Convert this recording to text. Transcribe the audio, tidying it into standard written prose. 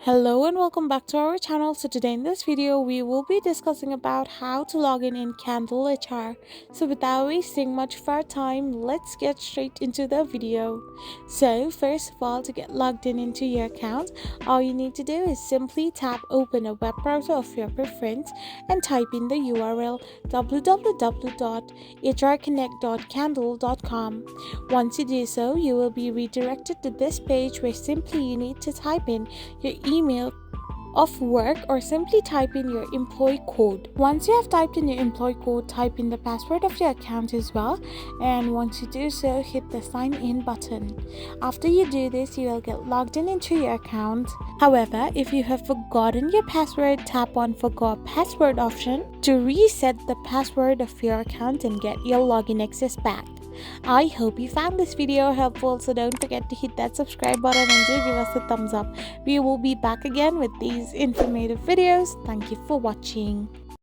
Hello and welcome back to our channel. So today in this video we will be discussing about how to log in Qandle HR. So without wasting much of our time, let's get straight into the video. So first of all, to get logged in into your account, all you need to do is simply tap open a web browser of your preference and type in the URL www.hrconnect.qandle.com. Once you do so, you will be redirected to this page where simply you need to type in your email of work or simply type in your employee code. Once you have typed in your employee code, type in the password of your account as well, and once you do so, hit the sign in button. After you do this, you will get logged in into your account. However, if you have forgotten your password, tap on forgot password option to reset the password of your account and get your login access back. I hope you found this video helpful, so don't forget to hit that subscribe button and do give us a thumbs up. We will be back again with these informative videos. Thank you for watching.